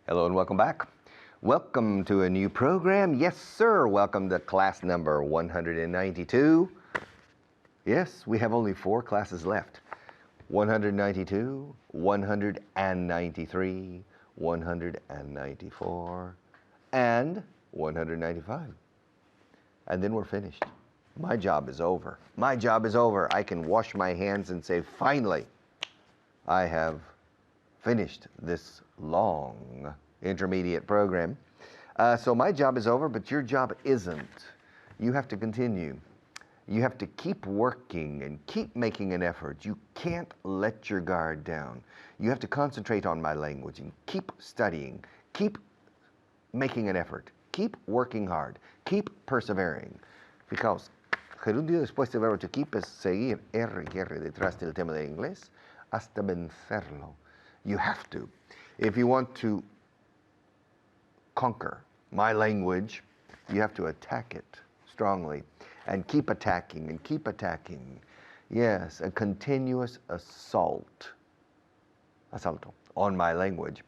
Hello and welcome back. Welcome to a new program. Yes, sir. Welcome to class number 192. Yes, we have only 4 classes left. 192, 193, 194, and 195. And then we're finished. My job is over. My job is over. I can wash my hands and say, finally, I have finished this long intermediate program. So my job is over, but your job isn't. You have to continue. You have to keep working and keep making an effort. You can't let your guard down. You have to concentrate on my language and keep studying. Keep making an effort. Keep working hard. Keep persevering. Because gerundio después del verbo to keep es seguir R y R detrás del tema de inglés hasta vencerlo. You have to. If you want to conquer my language, you have to attack it strongly and keep attacking and keep attacking. Yes, a continuous assaulto on my language.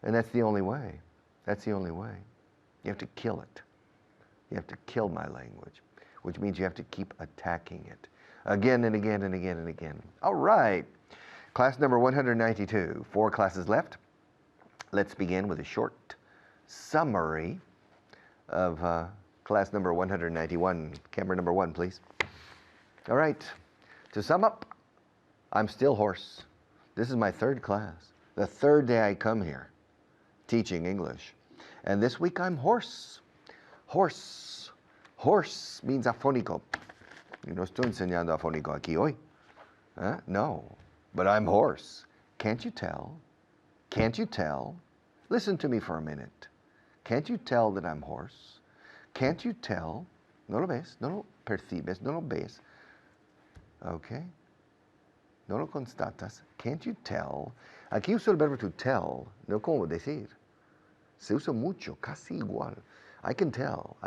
And that's the only way. That's the only way. You have to kill it. You have to kill my language, which means you have to keep attacking it again and again and again and again. All right. Class number 192. 4 classes left. Let's begin with a short summary of class number 191. Camera number 1, please. All right. To sum up, I'm still hoarse. This is my 3rd class, the 3rd day I come here teaching English. And this week I'm hoarse. Hoarse. Hoarse means afónico. Y no estoy enseñando afónico aquí hoy. No, but I'm hoarse. Can't you tell? Can't you tell? Listen to me for a minute. Can't you tell that I'm hoarse? Can't you tell? No lo ves, no lo percibes, no lo ves. Okay? No lo constatas. Can't you tell? Aquí uso el verbo to tell, no como decir. Se usa mucho, casi igual. I can tell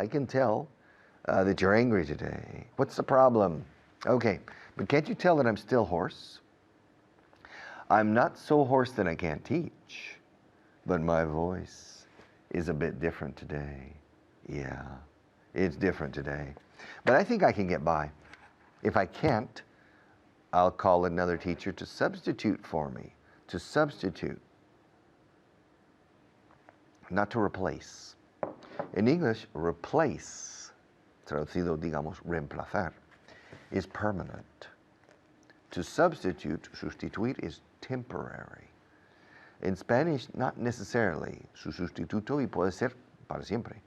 that you're angry today. What's the problem? Okay, but can't you tell that I'm still hoarse? I'm not so hoarse that I can't teach, but my voice is a bit different today. Yeah, it's different today. But I think I can get by. If I can't, I'll call another teacher to substitute for me. To substitute. Not to replace. In English, replace, traducido, digamos, reemplazar, is permanent. To substitute, sustituir, is temporary. In Spanish, not necessarily. Su sustituto y puede ser para siempre.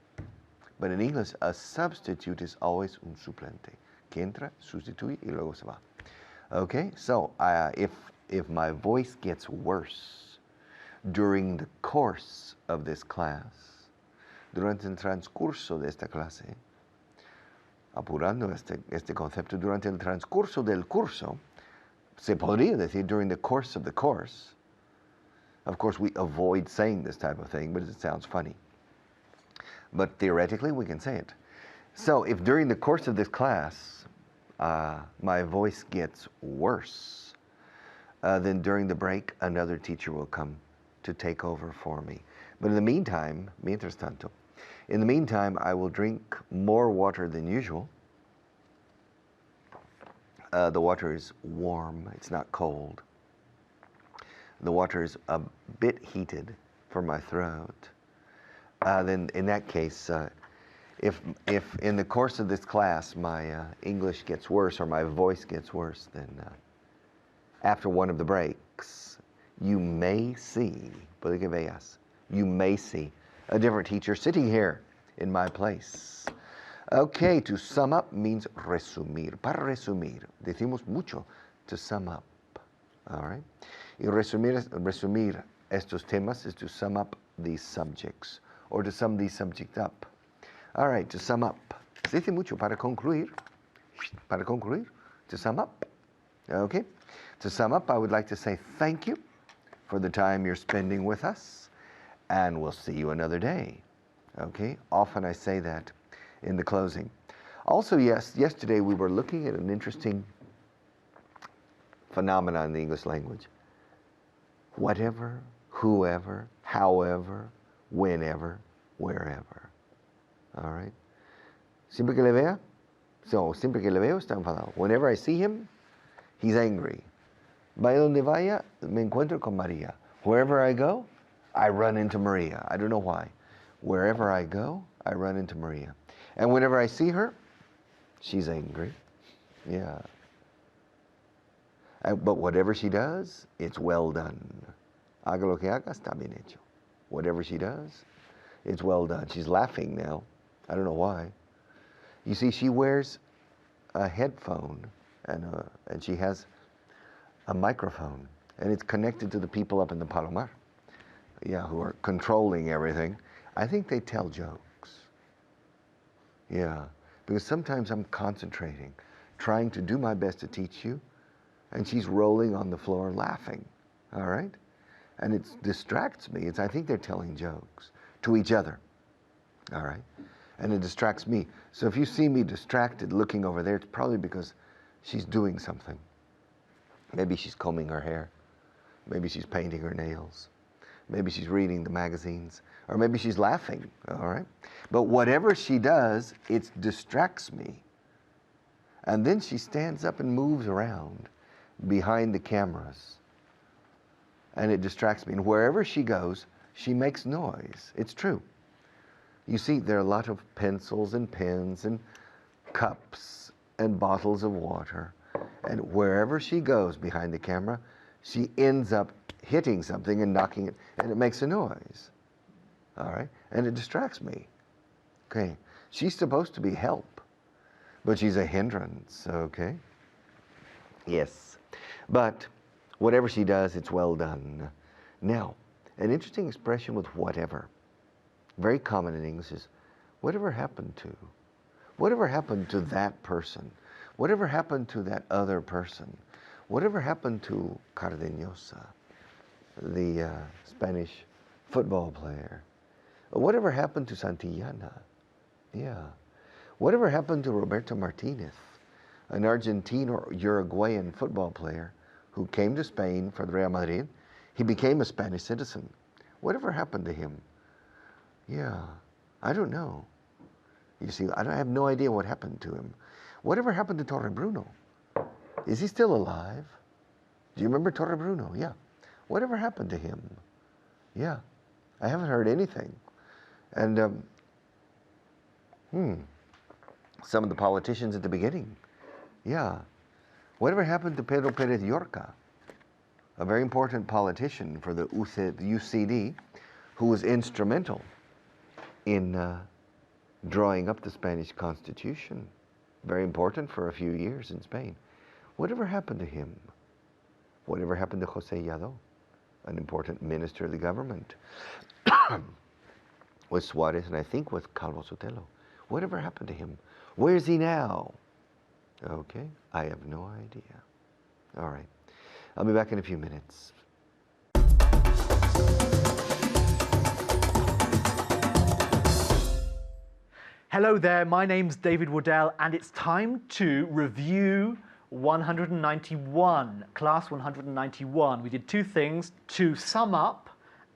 But in English, a substitute is always un suplente, que entra, sustituye y luego se va. Okay, so if my voice gets worse during the course of this class, durante el transcurso de esta clase, apurando este concepto, durante el transcurso del curso, se podría decir during the course of the course. Of course, we avoid saying this type of thing, but it sounds funny. But theoretically, we can say it. So if during the course of this class, my voice gets worse, then during the break, another teacher will come to take over for me. But in the meantime, mientras tanto, in the meantime, I will drink more water than usual. The water is warm, it's not cold. The water is a bit heated for my throat. Then in that case, if in the course of this class my English gets worse or my voice gets worse, then after one of the breaks, you may see, puede que veas, you may see a different teacher sitting here in my place. Okay, to sum up means resumir. Para resumir, decimos mucho to sum up. All right? Y resumir estos temas is to sum up these subjects or to sum these subjects up. All right, to sum up. Se dice mucho para concluir. Para concluir, to sum up. Okay? To sum up, I would like to say thank you for the time you're spending with us, and we'll see you another day. Okay? Often I say that in the closing. Also, yesterday we were looking at an interesting phenomenon in the English language. Whatever, whoever, however, whenever, wherever. All right? Siempre que le vea, so, siempre que le veo está enfadado. Whenever I see him, he's angry. Vaya donde vaya, me encuentro con María. Wherever I go, I run into Maria. I don't know why. Wherever I go, I run into Maria. And whenever I see her, she's angry. Yeah. But whatever she does, it's well done. Haga lo que haga, está bien hecho. Whatever she does, it's well done. She's laughing now. I don't know why. You see, she wears a headphone and she has a microphone, and it's connected to the people up in the Palomar, yeah, who are controlling everything. I think they tell jokes. Yeah, because sometimes I'm concentrating, trying to do my best to teach you, and she's rolling on the floor laughing, all right? And it distracts me. I think they're telling jokes to each other, all right? And it distracts me. So if you see me distracted looking over there, it's probably because she's doing something. Maybe she's combing her hair. Maybe she's painting her nails. Maybe she's reading the magazines. Or maybe she's laughing, all right? But whatever she does, it distracts me. And then she stands up and moves around behind the cameras. And it distracts me. And wherever she goes, she makes noise. It's true. You see, there are a lot of pencils and pens and cups and bottles of water. And wherever she goes behind the camera, she ends up hitting something and knocking it, and it makes a noise. All right? And it distracts me. Okay? She's supposed to be help, but she's a hindrance, okay? Yes. But whatever she does, it's well done. Now, an interesting expression with whatever, very common in English, is whatever happened to? Whatever happened to that person? Whatever happened to that other person? Whatever happened to Cardeñosa, the Spanish football player? Whatever happened to Santillana? Yeah. Whatever happened to Roberto Martinez, an Argentine or Uruguayan football player who came to Spain for the Real Madrid? He became a Spanish citizen. Whatever happened to him? Yeah, I don't know. You see, I have no idea what happened to him. Whatever happened to Torre Bruno? Is he still alive? Do you remember Torre Bruno? Yeah. Whatever happened to him? Yeah. I haven't heard anything. And, some of the politicians at the beginning. Yeah. Whatever happened to Pedro Perez Yorca, a very important politician for the UCD, who was instrumental in drawing up the Spanish Constitution? Very important for a few years in Spain. Whatever happened to him? Whatever happened to José Yadó, an important minister of the government? With Suarez, and I think with Calvo Sotelo. Whatever happened to him? Where is he now? Okay, I have no idea. All right, I'll be back in a few minutes. Hello there, my name's David Waddell, and it's time to review 191, class 191. We did two things: to sum up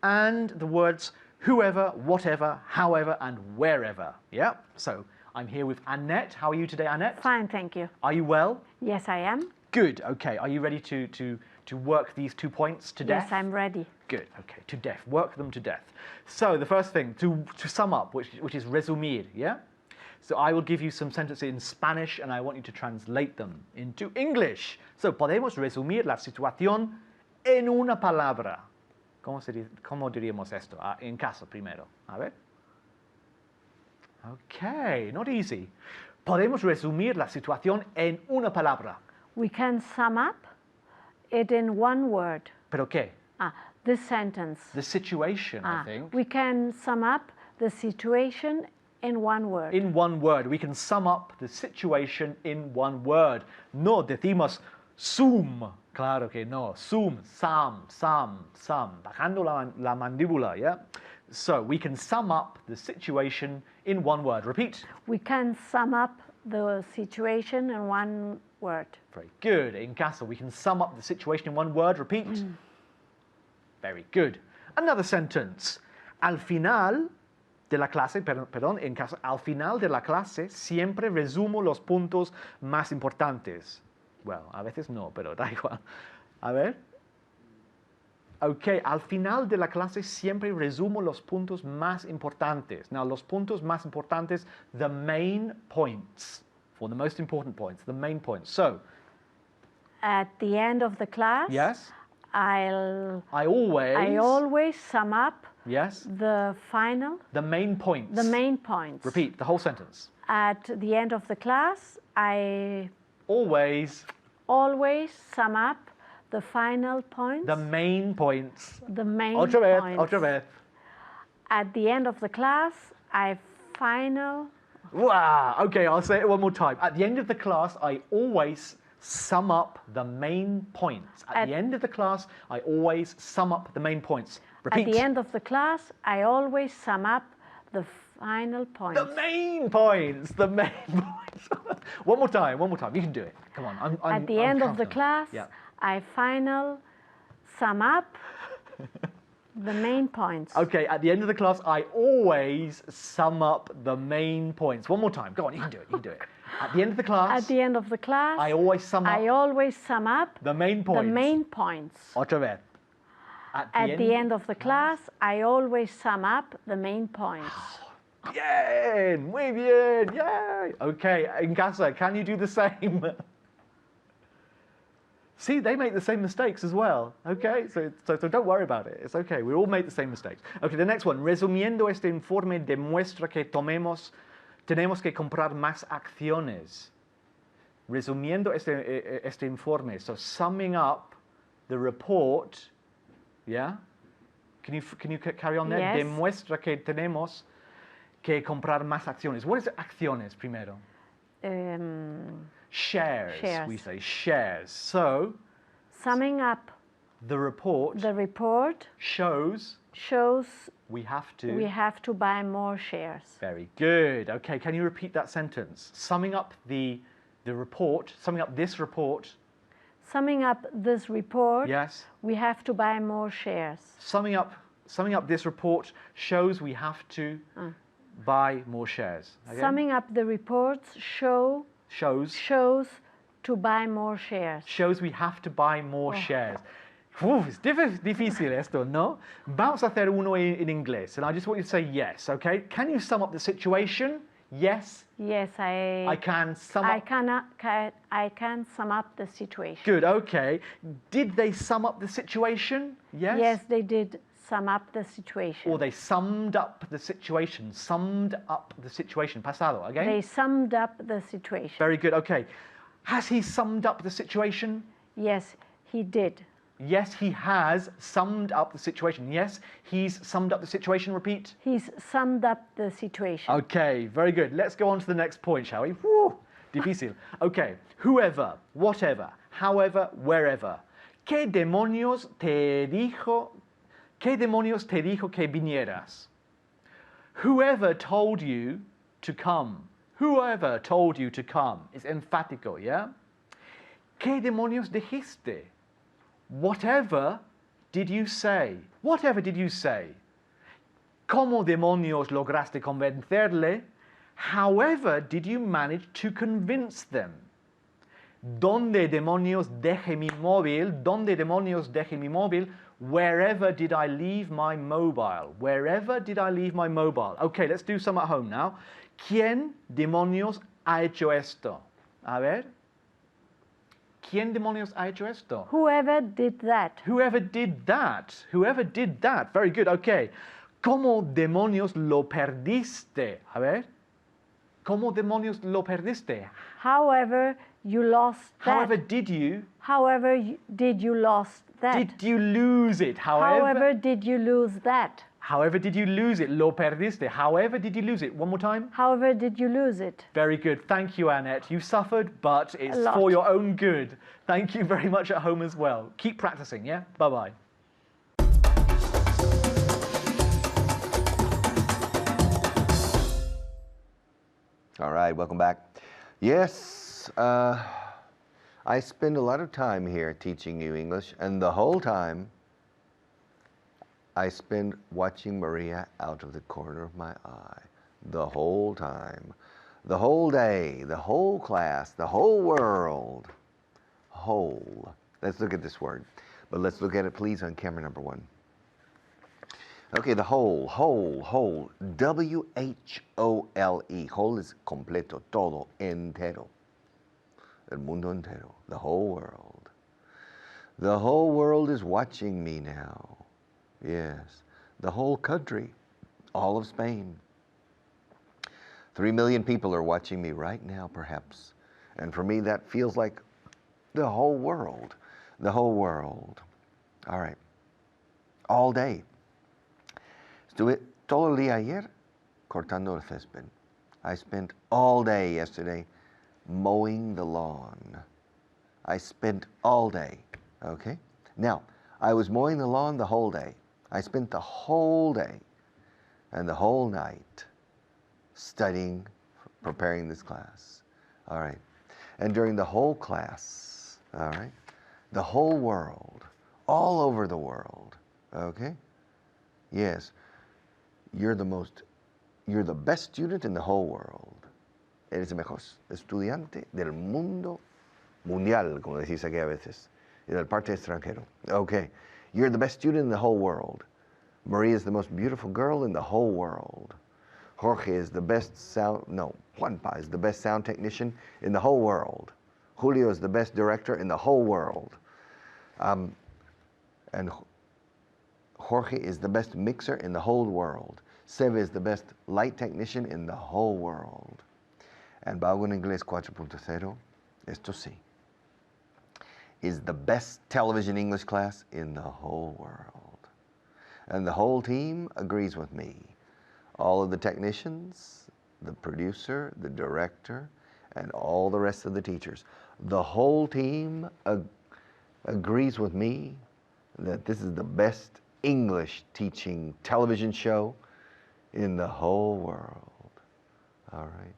and the words whoever, whatever, however, and wherever. Yeah, so I'm here with Annette. How are you today, Annette? Fine, thank you. Are you well? Yes, I am. Good, okay. Are you ready to work these 2 points to death? Yes, I'm ready. Good, okay, to death. Work them to death. So the first thing, to sum up, which is resumir, yeah? So I will give you some sentences in Spanish and I want you to translate them into English. So podemos resumir la situación en una palabra. ¿Cómo diríamos esto? En casa primero. A ver. Okay, not easy. Podemos resumir la situación en una palabra. We can sum up it in one word. ¿Pero qué? This sentence. The situation, I think. We can sum up the situation in one word. In one word. We can sum up the situation in one word. No decimos sum. Claro que no. Sum, sam. Bajando la mandíbula, yeah? So we can sum up the situation in one word. Repeat. We can sum up the situation in one word. Very good. En casa, we can sum up the situation in one word. Repeat. Very good. Another sentence. al final de la clase, perdón, al final de la clase siempre resumo los puntos más importantes. Bueno, a veces no, pero da igual. A ver. Ok, al final de la clase siempre resumo los puntos más importantes. Now, los puntos más importantes, the main points. For the most important points, the main points. So, At the end of the class, yes, I always sum up yes, the final, the main points. the main points. Repeat the whole sentence. At the end of the class, I Always always sum up the final points, the main points. the main Otra vez, points. otra vez. At the end of the class, I final. Wow. Okay, I'll say it one more time. At the end of the class, I always sum up the main points. At the end of the class, I always sum up the main points. Repeat. At the end of the class, I always sum up the final points. The main points. The main points. One more time. One more time. You can do it. Come on. At the I'm end of the confident. class, Yeah. I final sum up the main points. Okay, at the end of the class, I always sum up the main points. One more time. Go on, you can do it. You can do it. At the end of the class, At the end of the class, I always sum up I always sum up the main points. the main points. Otra vez. At the end of the class, I always sum up the main points. Bien, muy bien, yay. Okay, in casa, can you do the same? See, they make the same mistakes as well. Okay, so don't worry about it. It's okay. We all make the same mistakes. Okay, the next one. Resumiendo este informe demuestra que tenemos que comprar más acciones. Resumiendo este informe. So summing up the report. Yeah. Can you carry on there? Yes. Demuestra que tenemos que comprar más acciones. What is acciones primero? Shares, Shares. we say shares. So Summing up the report the report shows shows we have to. we have to buy more shares. Very good. Okay, can you repeat that sentence? Summing up the report, summing up this report. Summing up this report, Yes. we have to buy more shares. Summing up this report shows we have to buy more shares. Again? Summing up the reports shows to buy more shares. shows we have to buy more shares. Es difícil esto, ¿no? Vamos a hacer uno en inglés, and I just want you to say yes, okay? Can you sum up the situation? Yes, Yes, I can sum up. I can sum up the situation. Good, okay. Did they sum up the situation? Yes? Yes, they did sum up the situation. Or they summed up the situation. Summed up the situation. Pasado, again? They summed up the situation. Very good, okay. Has he summed up the situation? Yes, he did. Yes, he has summed up the situation. Yes, he's summed up the situation. Repeat. He's summed up the situation. Okay, very good. Let's go on to the next point, shall we? Whew, difícil. Okay, whoever, whatever, however, wherever. ¿Qué demonios te dijo que vinieras? Whoever told you to come. Whoever told you to come. It's enfático, yeah? ¿Qué demonios dijiste? Whatever did you say? Whatever did you say? ¿Cómo demonios lograste convencerle? However did you manage to convince them? ¿Dónde demonios dejé mi móvil? ¿Dónde demonios dejé mi móvil? Wherever did I leave my mobile? Wherever did I leave my mobile? Okay, let's do some at home now. ¿Quién demonios ha hecho esto? A ver. ¿Quién demonios ha hecho esto? Whoever did that. Whoever did that. Whoever did that. Very good. Okay. ¿Cómo demonios lo perdiste? A ver. ¿Cómo demonios lo perdiste? However, you lost that. However did you? Did you lost that? Did you lose it? However did you lose that? However did you lose it? Lo perdiste. However did you lose it? One more time. However did you lose it? Very good. Thank you, Annette. You suffered, but it's A lot. for your own good. Thank you very much at home as well. Keep practicing, yeah? Bye-bye. All right, welcome back. Yes, I spend a lot of time here teaching you English, and the whole time I spend watching Maria out of the corner of my eye the whole time, the whole day, the whole class, the whole world. Whole. Let's look at this word. But let's look at it, please, on camera number 1. Okay, the whole, whole. W-H-O-L-E. Whole is completo, todo, entero. El mundo entero, the whole world. The whole world is watching me now. Yes, the whole country, all of Spain. 3 million people are watching me right now, perhaps. And for me, that feels like the whole world. The whole world. All right. All day. Estuve todo el día ayer cortando el césped. I spent all day yesterday mowing the lawn. I spent all day. Okay? Now, I was mowing the lawn the whole day. I spent the whole day and the whole night studying, preparing this class. All right. And during the whole class, all right, the whole world, all over the world, okay? Yes, you're the best student in the whole world. Eres el mejor estudiante del mundo mundial, como decís aquí a veces, y del parte extranjero. Okay, you're the best student in the whole world. Maria is the most beautiful girl in the whole world. Jorge is the best Juanpa is the best sound technician in the whole world. Julio is the best director in the whole world. And Jorge is the best mixer in the whole world. Seve is the best light technician in the whole world. And Vago en Inglés 4.0, esto sí, is the best television English class in the whole world. And the whole team agrees with me. All of the technicians, the producer, the director, and all the rest of the teachers. The whole team agrees with me that this is the best English teaching television show in the whole world. All right.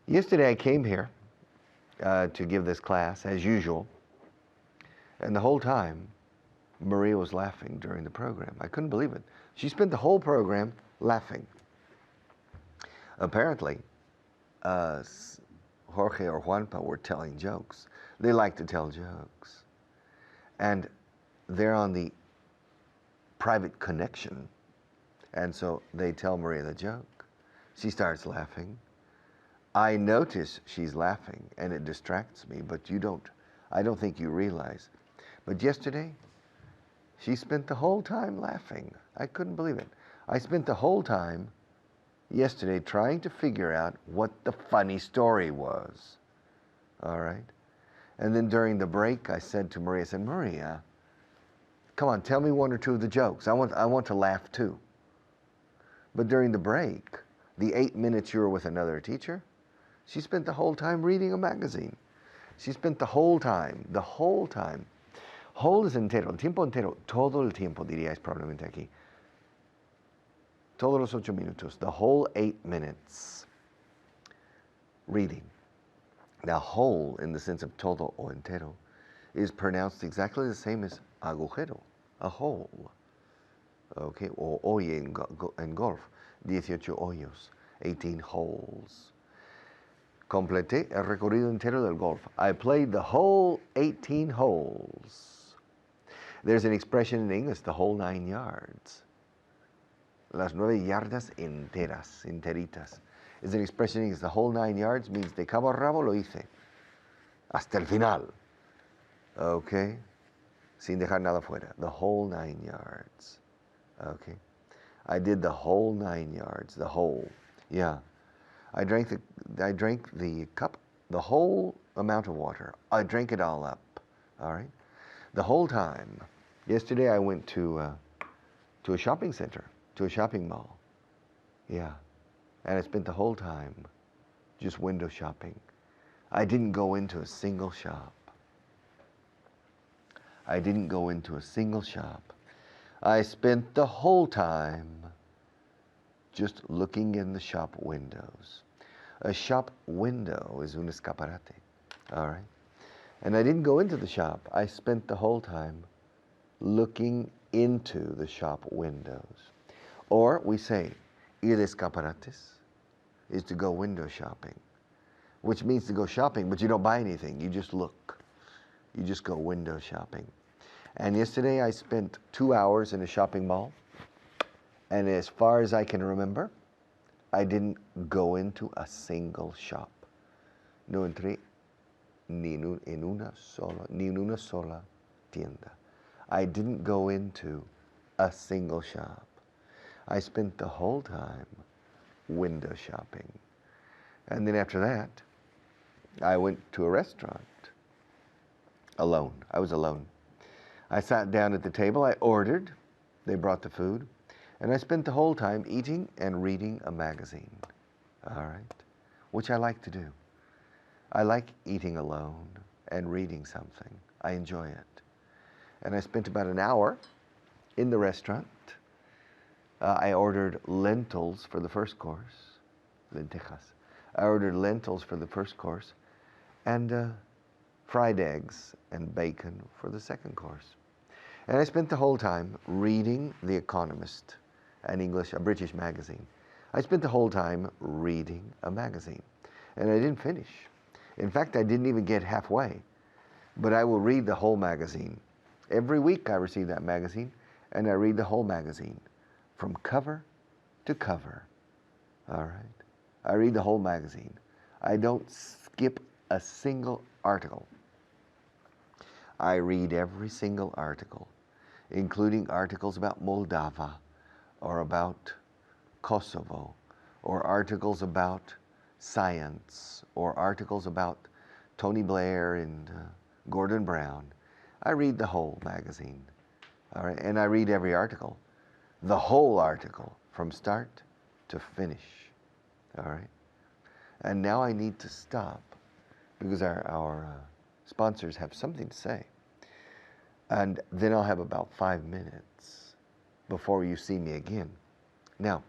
Yesterday I came here to give this class, as usual, and the whole time Maria was laughing during the program. I couldn't believe it. She spent the whole program laughing. Apparently, Jorge or Juanpa were telling jokes. They like to tell jokes. And they're on the private connection. And so they tell Maria the joke. She starts laughing. I notice she's laughing and it distracts me, but I don't think you realize. But yesterday, she spent the whole time laughing. I couldn't believe it. I spent the whole time yesterday trying to figure out what the funny story was. All right? And then during the break, I said to Maria, Maria, come on, tell me one or two of the jokes. I want to laugh too. But during the break, the 8 minutes you were with another teacher, she spent the whole time reading a magazine. She spent the whole time. Whole es entero, el tiempo entero, todo el tiempo, diríais probablemente aquí. Todos los 8 minutos, the whole 8 minutes reading. Now, whole, in the sense of todo o entero, is pronounced exactly the same as agujero, a hole. Okay, o hoy en golf, 18 hoyos, 18 holes. Completé el recorrido entero del golf. I played the whole 18 holes. There's an expression in English, the whole 9 yards. Las 9 yardas enteras, enteritas. Is an expression in English, the whole 9 yards means de cabo a rabo lo hice. Hasta el final. Okay? Sin dejar nada fuera. The whole 9 yards. Okay? I did the whole 9 yards, the whole. Yeah. I drank the cup, the whole amount of water. I drank it all up. All right? The whole time. Yesterday I went to a shopping center, to a shopping mall. Yeah. And I spent the whole time just window shopping. I didn't go into a single shop. I didn't go into a single shop. I spent the whole time just looking in the shop windows. A shop window is un escaparate. All right? And I didn't go into the shop. I spent the whole time looking into the shop windows. Or we say, ir escaparates is to go window shopping, which means to go shopping, but you don't buy anything. You just look. You just go window shopping. And yesterday I spent 2 hours in a shopping mall. And as far as I can remember, I didn't go into a single shop. No entré ni en una sola tienda. I didn't go into a single shop. I spent the whole time window shopping. And then after that, I went to a restaurant alone. I was alone. I sat down at the table, I ordered, they brought the food, and I spent the whole time eating and reading a magazine, all right, which I like to do. I like eating alone and reading something. I enjoy it. And I spent about an hour in the restaurant. I ordered lentils for the first course, lentejas. I ordered lentils for the first course, and fried eggs and bacon for the second course. And I spent the whole time reading The Economist, a British magazine. I spent the whole time reading a magazine, and I didn't finish. In fact, I didn't even get halfway, but I will read the whole magazine. Every week I receive that magazine, and I read the whole magazine from cover to cover, all right? I read the whole magazine. I don't skip a single article. I read every single article, including articles about Moldova, or about Kosovo, or articles about science, or articles about Tony Blair and Gordon Brown. I read the whole magazine, all right? And I read every article, the whole article, from start to finish, all right? And now I need to stop because our sponsors have something to say. And then I'll have about 5 minutes before you see me again. Now,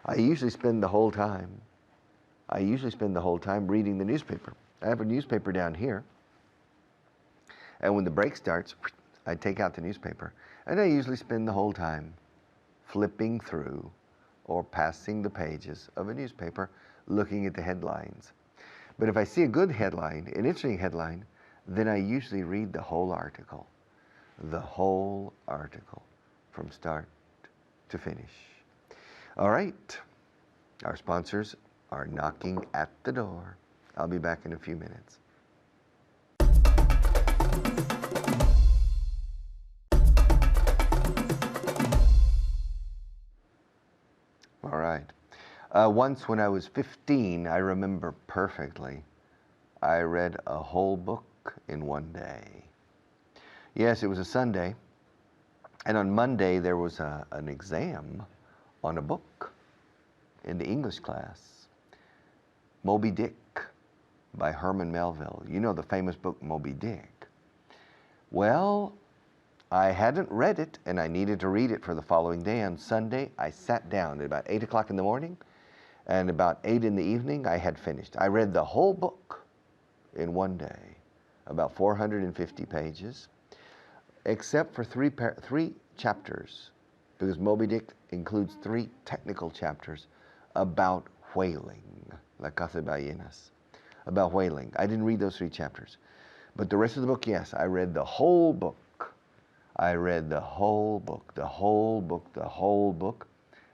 I usually spend the whole time reading the newspaper. I have a newspaper down here. And when the break starts, I take out the newspaper. And I usually spend the whole time flipping through or passing the pages of a newspaper, looking at the headlines. But if I see a good headline, an interesting headline, then I usually read the whole article from start to finish. All right, our sponsors are knocking at the door. I'll be back in a few minutes. All right. Once when I was 15, I remember perfectly, I read a whole book in one day. Yes, it was a Sunday, and on Monday there was an exam on a book in the English class, Moby Dick by Herman Melville. You know the famous book Moby Dick. Well, I hadn't read it, and I needed to read it for the following day. On Sunday, I sat down at about 8 o'clock in the morning, and about 8 in the evening, I had finished. I read the whole book in one day, about 450 pages, except for three chapters, because Moby Dick includes 3 technical chapters about whaling, La Caza de Ballenas, about whaling. I didn't read those 3 chapters. But the rest of the book, yes, I read the whole book. I read the whole book,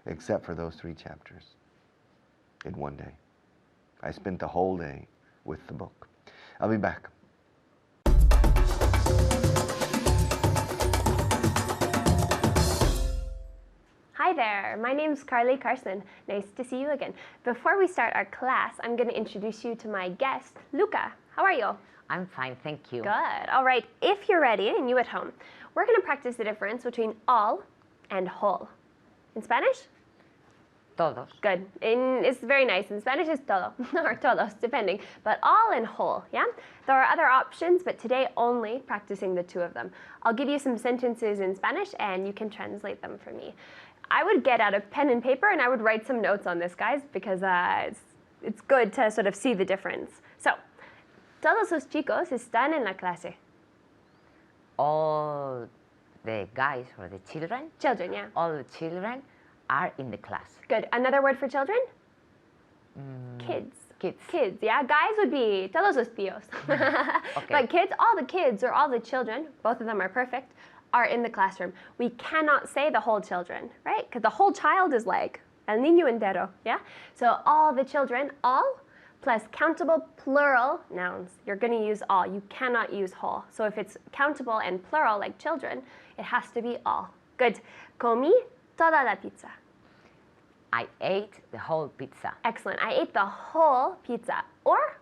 except for those 3 chapters in one day. I spent the whole day with the book. I'll be back. Hi there, my name's Carly Carson. Nice to see you again. Before we start our class, I'm going to introduce you to my guest, Luca. How are you? I'm fine, thank you. Good. All right, if you're ready, and you at home, we're going to practice the difference between all and whole. In Spanish? Todos. Good. It's very nice. In Spanish, it's todo, or todos, depending. But all and whole, yeah? There are other options, but today only practicing the 2 of them. I'll give you some sentences in Spanish, and you can translate them for me. I would get out a pen and paper, and I would write some notes on this, guys, because it's good to sort of see the difference. So, todos los chicos están en la clase. All the guys or the children, Children, yeah. all the children are in the class. Good. Another word for children? Kids. Kids. Kids, yeah. Guys would be todos los tíos. But kids, all the kids or all the children, both of them are perfect, are in the classroom. We cannot say the whole children, right? Because the whole child is like el niño entero, yeah? So all the children, all, plus countable plural nouns. You're going to use all. You cannot use whole. So if it's countable and plural like children, it has to be all. Good. Comí toda la pizza. I ate the whole pizza. Excellent. I ate the whole pizza. Or?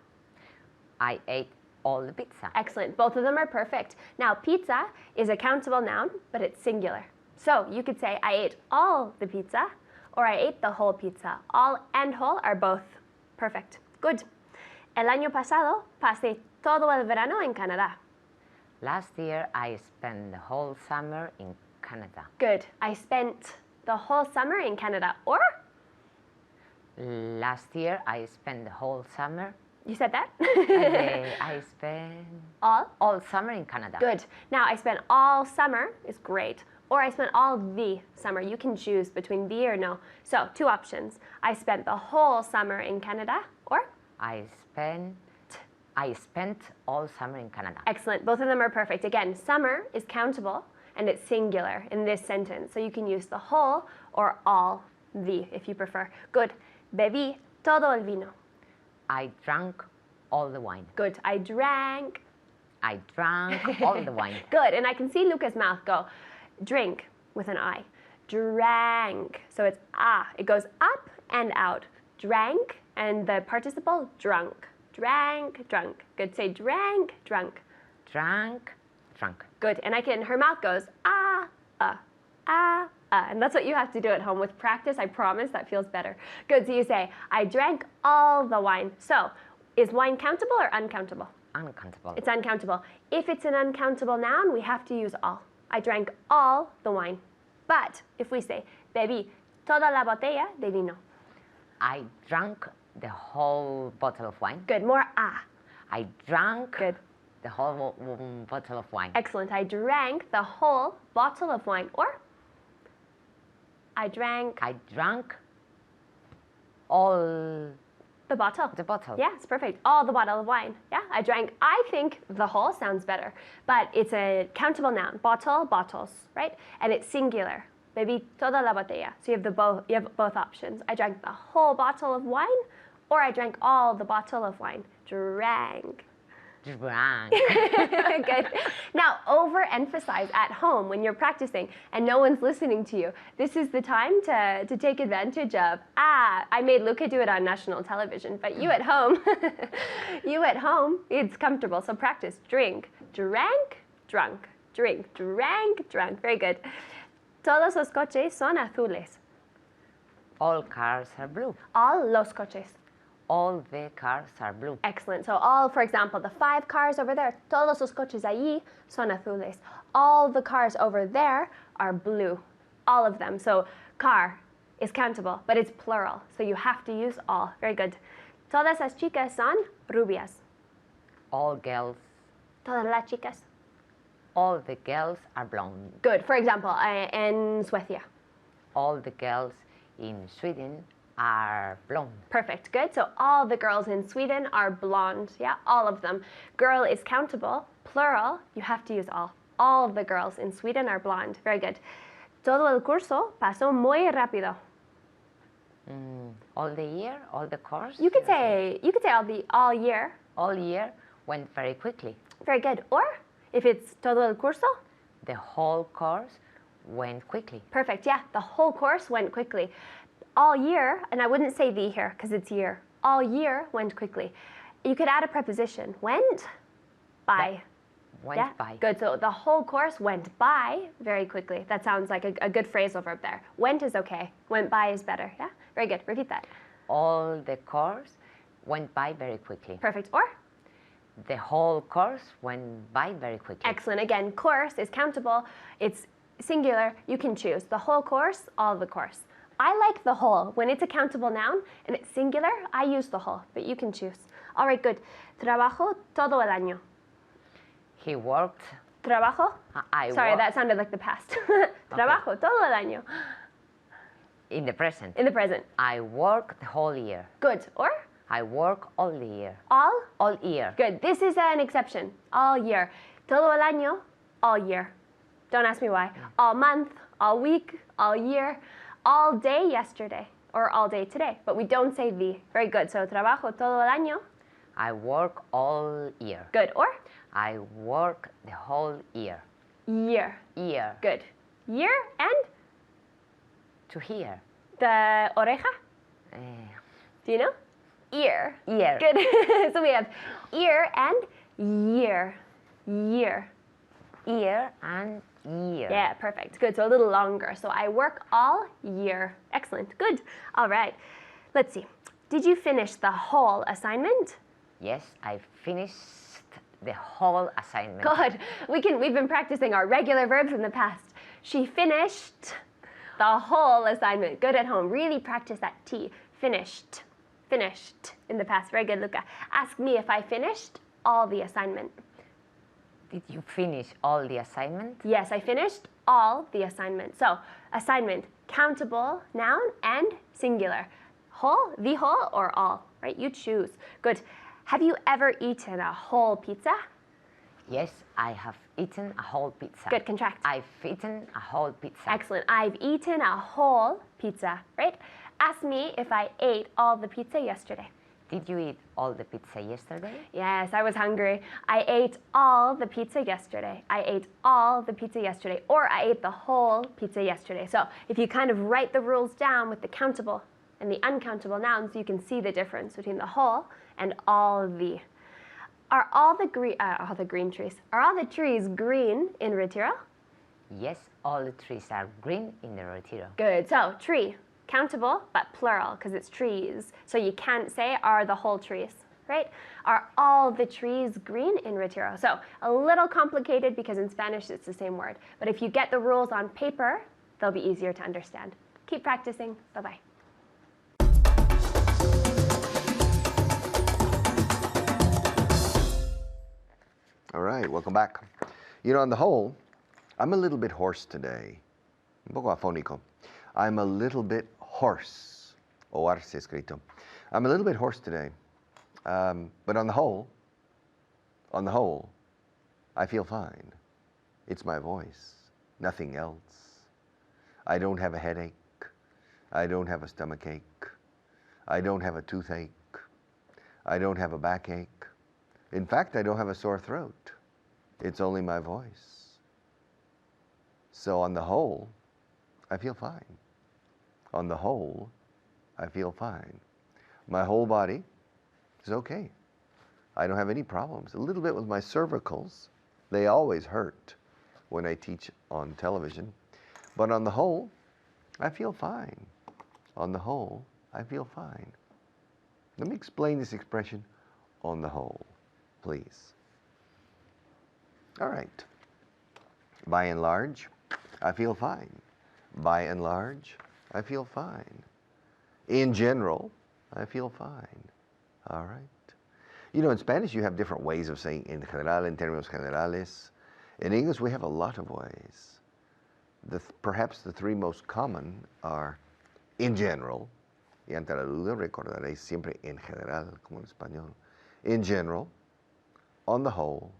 I ate all the pizza. Excellent. Both of them are perfect. Now, pizza is a countable noun, but it's singular. So you could say, I ate all the pizza, or I ate the whole pizza. All and whole are both perfect. Good. El año pasado pasé todo el verano en Canadá. Last year, I spent the whole summer in Canada. Good. I spent the whole summer in Canada. Or? Last year, I spent the whole summer. You said that? I spent all summer in Canada. Good. Now, I spent all summer is great. Or I spent all the summer. You can choose between the or no. So, two options. I spent the whole summer in Canada. Or? I spent all summer in Canada. Excellent. Both of them are perfect. Again, summer is countable and it's singular in this sentence. So you can use the whole or all the if you prefer. Good. Bebí todo el vino. I drank all the wine. Good. I drank. I drank all the wine. Good. And I can see Luca's mouth go. Drink with an I. Drank. So it's ah. It goes up and out. Drank and the participle drunk. Drank, drunk. Good. Say drank, drunk. Drank, drunk. Good. And her mouth goes ah, and that's what you have to do at home with practice. I promise that feels better. Good. So you say, I drank all the wine. So is wine countable or uncountable? Uncountable. It's uncountable. If it's an uncountable noun, we have to use all. I drank all the wine. But if we say, bebí toda la botella de vino. I drank the whole bottle of wine. Good. More ah. I drank Good. the whole bottle of wine. Excellent. I drank the whole bottle of wine. Or I drank all the bottle. the bottle. Yeah, it's perfect. All the bottle of wine. Yeah, I think the whole sounds better, but it's a countable noun. Bottle, bottles, right? And it's singular. Bebí toda la botella. So you have both options. I drank the whole bottle of wine, or I drank all the bottle of wine. Drank. Drank. Good. Now, overemphasize at home when you're practicing and no one's listening to you. This is the time to take advantage of, I made Luca do it on national television, but you at home, it's comfortable. So practice. Drink, drank, drunk. Drink, drank, drunk. Very good. Todos los coches son azules. All cars are blue. All los coches. All the cars are blue. Excellent. So all, for example, the 5 cars over there, todos los coches allí son azules. All the cars over there are blue. All of them. So car is countable, but it's plural. So you have to use all. Very good. Todas las chicas son rubias. All girls. Todas las chicas. All the girls are blonde. Good. For example, in Suecia. All the girls in Sweden are blonde. Perfect. Good. So all the girls in Sweden are blonde. Yeah, all of them. Girl is countable. Plural, you have to use all. All the girls in Sweden are blonde. Very good. Todo el curso pasó muy rápido. All the year, all the course. You could say all year. All year went very quickly. Very good. Or if it's todo el curso, the whole course went quickly. Perfect. Yeah, the whole course went quickly. All year, and I wouldn't say the here because it's year. All year went quickly. You could add a preposition. Went by. Went by. Good. So the whole course went by very quickly. That sounds like a good phrasal verb there. Went is okay. Went by is better. Yeah? Very good. Repeat that. All the course went by very quickly. Perfect. Or? The whole course went by very quickly. Excellent. Again, course is countable. It's singular. You can choose the whole course, all the course. I like the whole. When it's a countable noun and it's singular, I use the whole, but you can choose. All right, good. Trabajó todo el año. He worked Trabajo. Sorry, work that sounded like the past. Trabajo todo el año. in the present. In the present. I work the whole year. Good. Or I work all the year. all? All year. Good. This is an exception. All year. Todo el año, all year. Don't ask me why. All month, all week, all year, all day yesterday, or all day today. But we don't say the. Very good. So trabajo todo el año. I work all year. Good. Or I work the whole year. year. Year. Good. Year and To hear. the oreja. Eh, Do you know? Ear. Ear. Good. So we have ear and year. Year. Ear and year. Yeah, perfect. Good. So a little longer. So I work all year. Excellent. Good. All right. Let's see. Did you finish the whole assignment? Yes, I finished the whole assignment. Good. We've been practicing our regular verbs in the past. She finished the whole assignment. Good at home. Really practice that T. Finished. Finished in the past. Very good, Luca. Ask me if I finished all the assignment. Did you finish all the assignment? Yes, I finished all the assignment. So, assignment, countable, noun, and singular. Whole, the whole, or all, right? You choose. Good. Have you ever eaten a whole pizza? Yes, I have eaten a whole pizza. Good, contract. I've eaten a whole pizza. Excellent. I've eaten a whole pizza, right? Ask me if I ate all the pizza yesterday. Did you eat all the pizza yesterday? Yes, I was hungry. I ate all the pizza yesterday. I ate all the pizza yesterday. Or I ate the whole pizza yesterday. So if you kind of write the rules down with the countable and the uncountable nouns, you can see the difference between the whole and all the. Are all the green trees? Are all the trees green in Retiro? Yes, all the trees are green in the Retiro. Good. So tree, countable, but plural because it's trees. So you can't say are the whole trees, right? Are all the trees green in Retiro? So a little complicated because in Spanish it's the same word. But if you get the rules on paper, they'll be easier to understand. Keep practicing. Bye-bye. All right, welcome back. You know, on the whole, I'm a little bit hoarse today. Un poco afónico. I'm a little bit hoarse. O arce escrito. I'm a little bit hoarse today. But on the whole, I feel fine. It's my voice, nothing else. I don't have a headache. I don't have a stomachache. I don't have a toothache. I don't have a backache. In fact, I don't have a sore throat. It's only my voice. So on the whole, I feel fine. On the whole, I feel fine. My whole body is okay. I don't have any problems. A little bit with my cervicals. They always hurt when I teach on television. But on the whole, I feel fine. On the whole, I feel fine. Let me explain this expression, on the whole, please. All right. By and large, I feel fine. By and large, I feel fine. In general, I feel fine. All right. You know, in Spanish, you have different ways of saying en general, en términos generales. In English, we have a lot of ways. Perhaps the three most common are in general, y ante la duda recordaréis siempre en general, como en español. In general, on the whole,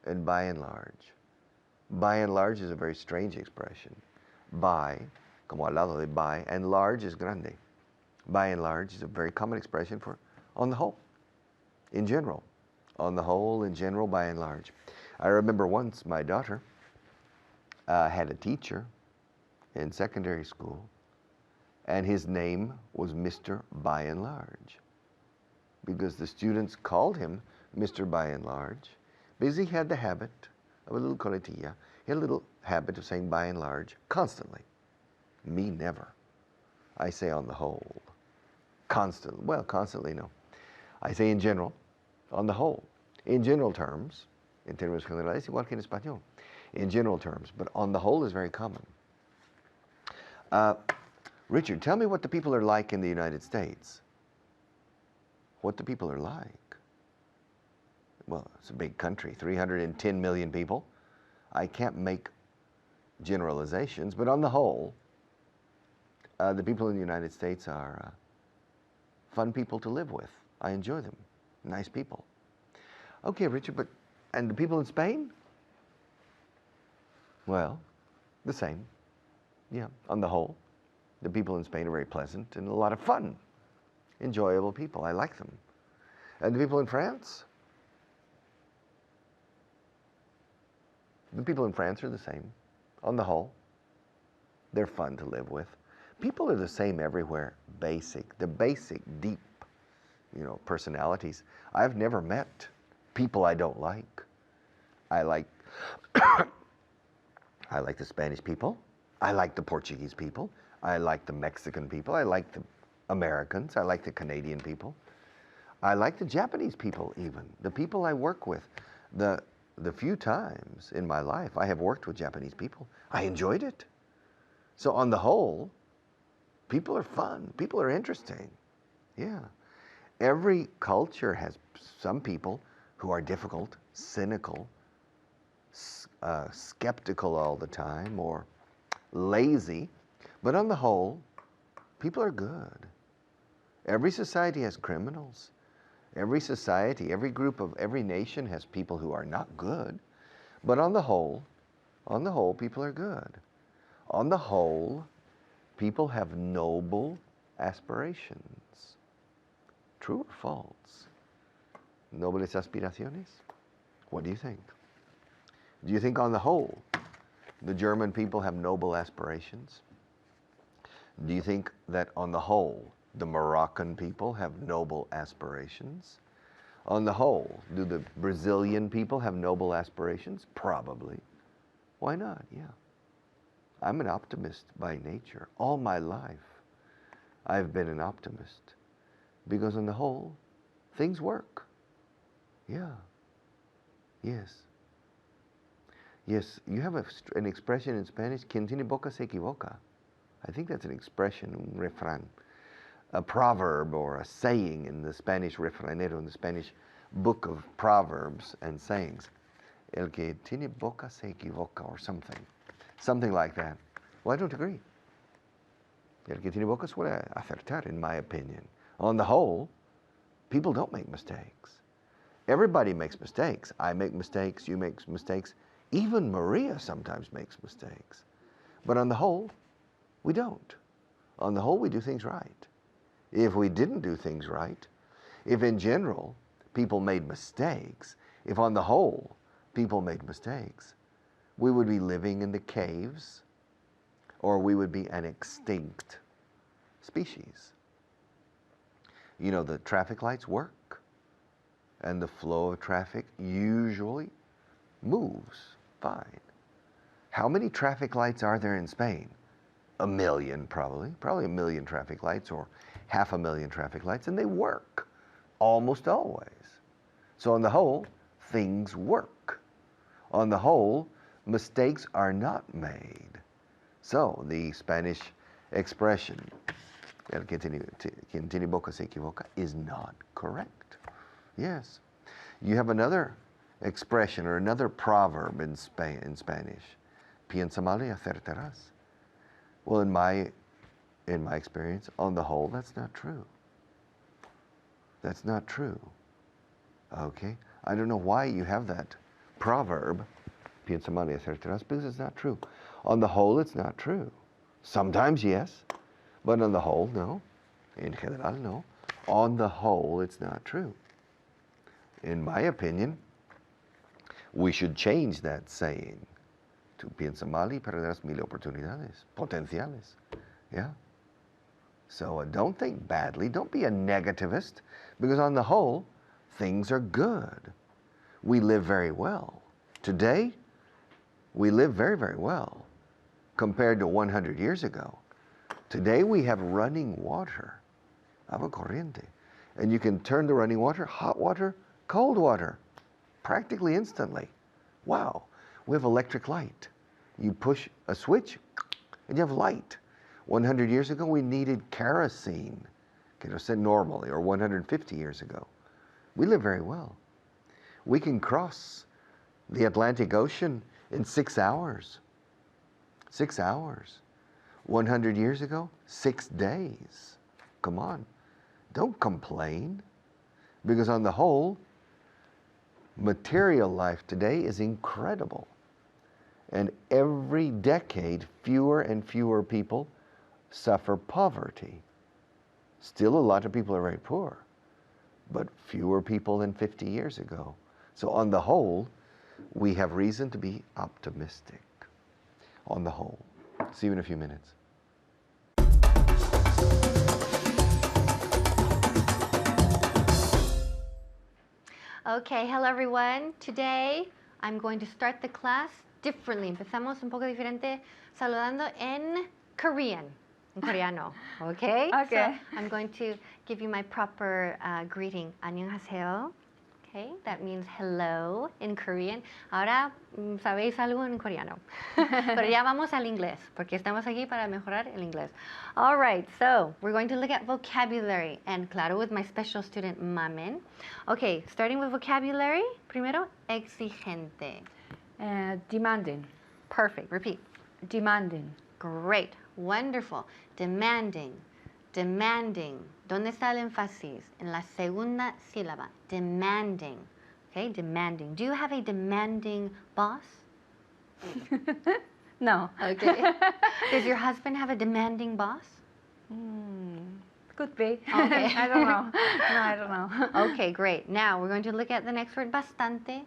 and by and large. By and large is a very strange expression. By, como al lado de by, and large is grande. By and large is a very common expression for on the whole, in general. On the whole, in general, by and large. I remember once my daughter had a teacher in secondary school, and his name was Mr. By and Large, because the students called him Mr. By and Large, because he had the habit of a little coletilla. He had a little habit of saying by and large constantly. Me, never. I say on the whole. Constantly. Well, constantly, no. I say in general, on the whole. In general terms, en términos generales, igual que en español. In general terms, but on the whole is very common. Richard, tell me what the people are like in the United States. What the people are like. Well, it's a big country, 310 million people. I can't make generalizations, but on the whole, the people in the United States are fun people to live with. I enjoy them. Nice people. Okay, Richard, and the people in Spain? Well, the same. Yeah, on the whole, the people in Spain are very pleasant and a lot of fun. Enjoyable people. I like them. And the people in France? The people in France are the same. On the whole, they're fun to live with. People are the same everywhere. The basic, deep, personalities. I've never met people I don't like. I like the Spanish people. I like the Portuguese people. I like the Mexican people. I like the Americans. I like the Canadian people. I like the Japanese people even. The people I work with. The few times in my life I have worked with Japanese people, I enjoyed it. So on the whole, people are fun. People are interesting. Yeah. Every culture has some people who are difficult, cynical, skeptical all the time, or lazy. But on the whole, people are good. Every society has criminals. Every society, every group of every nation has people who are not good. But on the whole, people are good. On the whole, people have noble aspirations. True or false? Nobles aspiraciones? What do you think? Do you think on the whole, the German people have noble aspirations? Do you think that on the whole, the Moroccan people have noble aspirations? On the whole, do the Brazilian people have noble aspirations? Probably. Why not? Yeah. I'm an optimist by nature. All my life, I've been an optimist. Because on the whole, things work. Yeah. Yes. Yes, you have an expression in Spanish, quien tiene boca se equivoca. I think that's an expression, un refrán, a proverb or a saying in the Spanish refranero, in the Spanish book of proverbs and sayings. El que tiene boca se equivoca, or something like that. Well, I don't agree. El que tiene boca suele acertar, in my opinion. On the whole, people don't make mistakes. Everybody makes mistakes. I make mistakes, you make mistakes. Even Maria sometimes makes mistakes. But on the whole, we don't. On the whole, we do things right. If we didn't do things right, if in general people made mistakes, if on the whole people made mistakes, we would be living in the caves, or we would be an extinct species. You know, the traffic lights work, and the flow of traffic usually moves fine. How many traffic lights are there in Spain? 1 million, probably 1 million traffic lights, or 500,000 traffic lights, and they work almost always. So on the whole, things work. On the whole, mistakes are not made. So the Spanish expression, el que tiene boca se equivoca, is not correct. Yes. You have another expression or another proverb in Spanish. Piensa mal y acertarás. Well, in my experience, on the whole, that's not true. That's not true. Okay? I don't know why you have that proverb, piensa mal y acertarás, because it's not true. On the whole, it's not true. Sometimes, yes, but on the whole, no. En general, no. On the whole, it's not true. In my opinion, we should change that saying to piensa mal y perderás 1000 oportunidades potenciales. Yeah. So don't think badly. Don't be a negativist, because on the whole, things are good. We live very well. Today, we live very, very well compared to 100 years ago. Today, we have running water, agua corriente. And you can turn the running water, hot water, cold water, practically instantly. Wow, we have electric light. You push a switch and you have light. 100 years ago, we needed kerosene normally, or 150 years ago. We live very well. We can cross the Atlantic Ocean in 6 hours. 6 hours. 100 years ago, 6 days. Come on. Don't complain. Because on the whole, material life today is incredible. And every decade, fewer and fewer people suffer poverty. Still, a lot of people are very poor, but fewer people than 50 years ago. So on the whole, we have reason to be optimistic. On the whole. See you in a few minutes. Okay, hello everyone. Today I'm going to start the class differently. Empezamos un poco diferente saludando en Korean, en coreano. Okay? Okay. So I'm going to give you my proper greeting. 안녕하세요. Okay, that means hello in Korean. Ahora sabéis algo en coreano. Pero ya vamos al inglés, porque estamos aquí para mejorar el inglés. All right, so we're going to look at vocabulary. And claro, with my special student, Mamen. Okay, starting with vocabulary. Primero, exigente. Demanding. Perfect. Repeat. Demanding. Great. Wonderful. Demanding. Demanding. ¿Dónde está el énfasis? En la segunda sílaba. Demanding. Okay, demanding. Do you have a demanding boss? No. Okay. Does your husband have a demanding boss? Could be. Okay. I don't know. No, I don't know. Okay, great. Now we're going to look at the next word, bastante.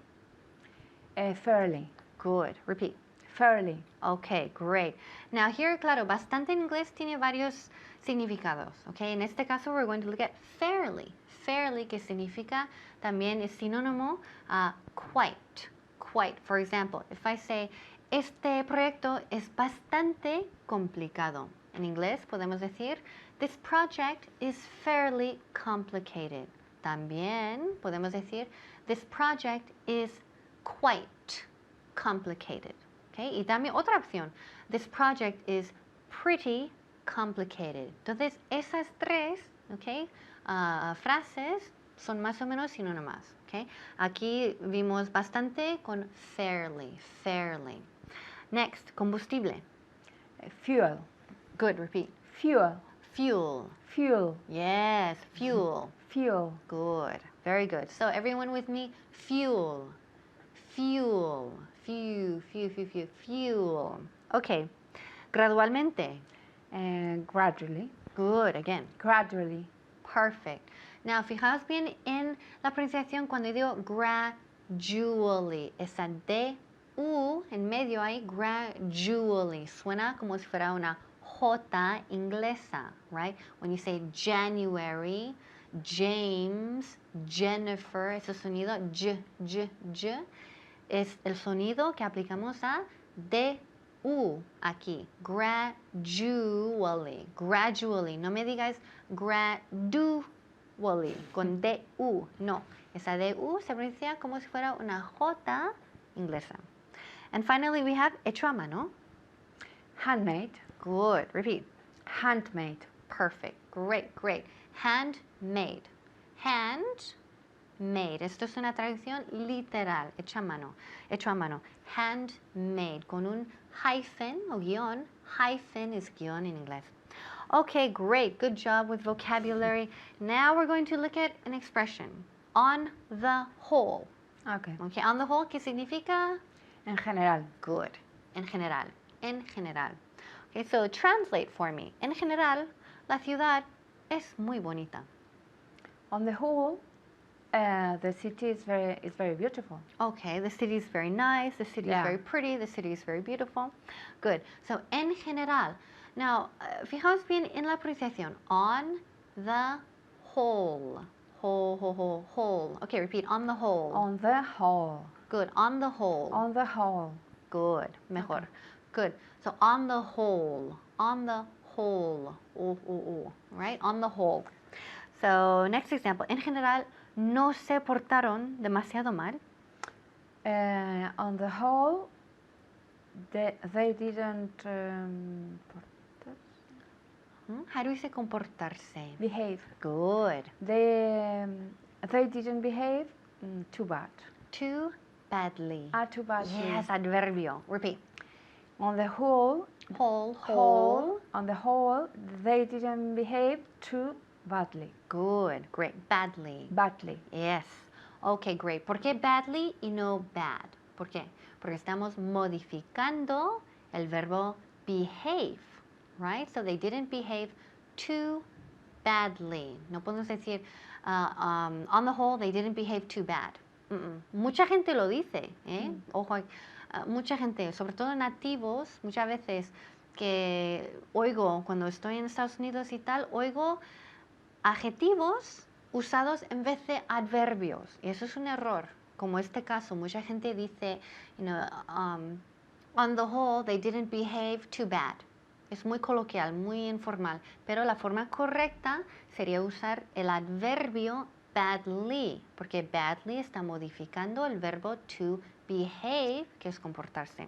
Fairly. Good. Repeat. Fairly. Okay, great. Now here, claro, bastante en inglés tiene varios significados. Okay, en este caso we're going to look at fairly. Fairly, que significa también es sinónimo a quite. Quite. For example, if I say, este proyecto es bastante complicado. En inglés podemos decir, this project is fairly complicated. También podemos decir, this project is quite complicated. Okay? Y también otra opción, this project is pretty complicated. Entonces, esas tres, okay, frases son más o menos sinónimas. Okay? Aquí vimos bastante con fairly, fairly. Next, combustible. Fuel. Good, repeat. Fuel. Fuel. Fuel. Yes, fuel. Fuel. Good, very good. So everyone with me, fuel. Fuel. Fuel. Okay, gradualmente. Gradually. Good, again. Gradually. Perfect. Now, fijaos bien en la pronunciación cuando digo gradually. Esa D-U en medio ahí, gradually. Suena como si fuera una J inglesa, right? When you say January, James, Jennifer, ese sonido, es el sonido que aplicamos a D-U aquí. Gradually. Gradually. No me digáis gradually con D-U. No. Esa D-U se pronuncia como si fuera una J inglesa. And finally we have hecho a mano. Handmade. Good. Repeat. Handmade. Perfect. Great, great. Handmade. Handmade. Esto es una traducción literal. Hecho a mano. Hecho a mano. Handmade. Con un hyphen o guión. Hyphen is guión en inglés. Okay, great. Good job with vocabulary. Now we're going to look at an expression. On the whole. Okay. Okay, on the whole, ¿qué significa? En general. Good. En general. En general. Okay, so translate for me. En general, la ciudad es muy bonita. On the whole, the city is very beautiful. Okay, the city is very nice, the city is Yeah. very pretty, the city is very beautiful. Good. So, en general. Now, fijaos bien en la pronunciación. On the whole. Whole. Okay, repeat. On the whole. On the whole. Good. On the whole. On the whole. Good. Mejor. Good. So, on the whole. On the whole. Right? On the whole. So, next example. En general, no se portaron demasiado mal. On the whole, they didn't How do we say comportarse? behave. Good. They didn't behave too bad. Too badly. Too badly. Yes, adverbio. Repeat. On the whole, on the whole, they didn't behave too badly. Good, great. Badly. Badly. Yes. Okay, great. ¿Por qué badly y no bad? ¿Por qué? Porque estamos modificando el verbo behave, right? So they didn't behave too badly. No podemos decir, on the whole, they didn't behave too bad. Mucha gente lo dice, ¿eh? Ojo, mucha gente, sobre todo nativos, muchas veces que oigo cuando estoy en Estados Unidos y tal, oigo adjetivos usados en vez de adverbios. Y eso es un error. Como este caso, mucha gente dice, on the whole, they didn't behave too bad. Es muy coloquial, muy informal. Pero la forma correcta sería usar el adverbio badly, porque badly está modificando el verbo to behave, que es comportarse.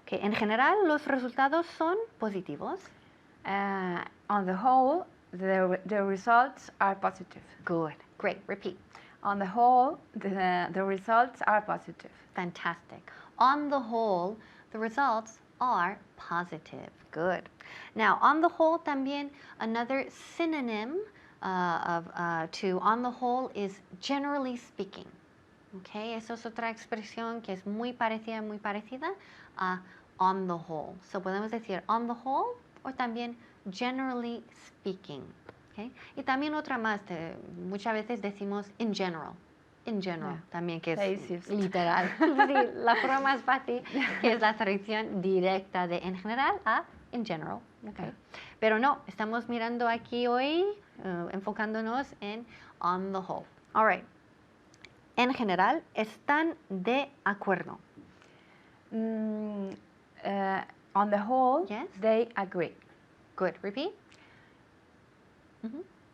Okay, en general, los resultados son positivos. On the whole, the results are positive. Good. Great. Repeat. On the whole, the results are positive. Fantastic. On the whole, the results are positive. Good. Now, on the whole, también another synonym to on the whole is generally speaking. Okay, eso es otra expresión que es muy parecida a on the whole. So podemos decir on the whole o también generally speaking. Okay? Y también otra más, muchas veces decimos in general. In general, también que es literal. Sí, la forma más fácil, que es la traducción directa de en general a in general. Okay. Pero no, estamos mirando aquí hoy, enfocándonos en on the whole. All right. En general, están de acuerdo. On the whole, Yes. they agree. Good. Repeat.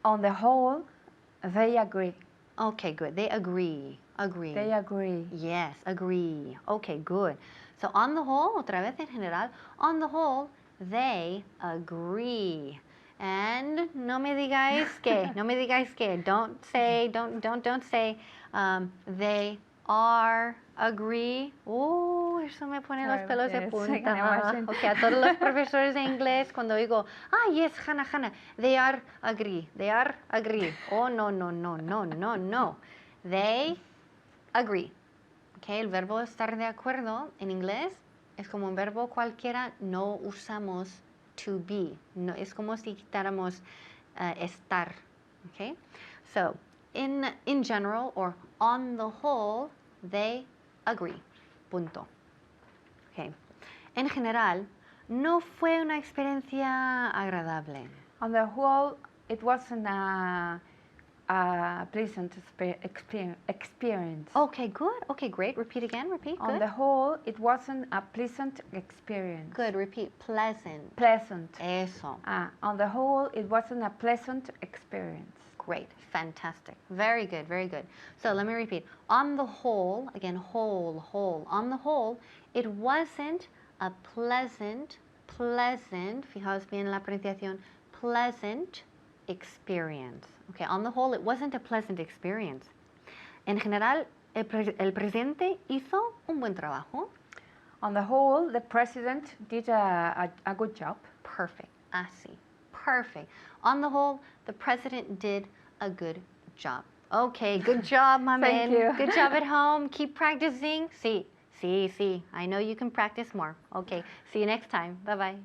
On the whole, they agree. Okay, good. They agree. Agree. They agree. Yes, agree. Okay, good. So on the whole, otra vez en general, on the whole, they agree. And no me digáis que. Don't say, they are, agree. Oh, eso me pone los pelos de punta. Okay, a todos los profesores de inglés, cuando digo, yes, Hannah, they are, agree. Oh, no. They agree. Okay, el verbo estar de acuerdo en inglés es como un verbo cualquiera, no usamos to be. No, es como si quitáramos estar. Okay? So, in general or on the whole, they agree. Punto. Okay. En general, no fue una experiencia agradable. On the whole, it wasn't a pleasant experience. Okay, good. Okay, great. Repeat again. Repeat. On Good. the whole, it wasn't a pleasant experience. Good. Repeat. Pleasant. Pleasant. Eso. On the whole, it wasn't a pleasant experience. Great. Fantastic. Very good. Very good. So let me repeat. On the whole, again, whole. On the whole, it wasn't a pleasant, fijaos bien la pronunciación, pleasant experience. Okay, on the whole, it wasn't a pleasant experience. En general, el presidente hizo un buen trabajo. On the whole, the president did a good job. Perfect. Así. Perfect. On the whole, the president did a good job. Okay, good job, my man. Thank you. Good job at home. Keep practicing. Sí. I know you can practice more. Okay, see you next time. Bye-bye.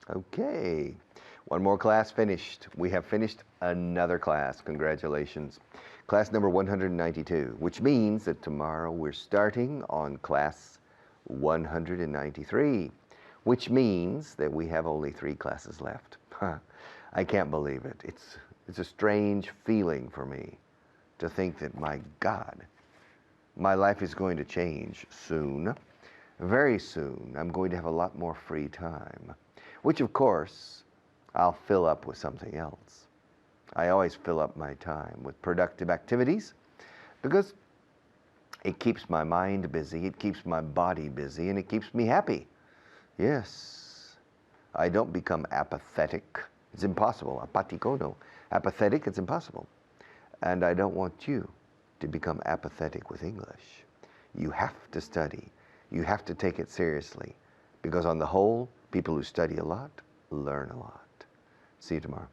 Okay, one more class finished. We have finished another class. Congratulations. Class number 192, which means that tomorrow we're starting on class 193, which means that we have only 3 classes left. I can't believe it. It's a strange feeling for me to think that, my God, my life is going to change soon. Very soon, I'm going to have a lot more free time, which of course, I'll fill up with something else. I always fill up my time with productive activities because it keeps my mind busy, it keeps my body busy, and it keeps me happy. Yes, I don't become apathetic It's impossible. Apatiko, no. Apathetic, it's impossible. And I don't want you to become apathetic with English. You have to study. You have to take it seriously. Because on the whole, people who study a lot learn a lot. See you tomorrow.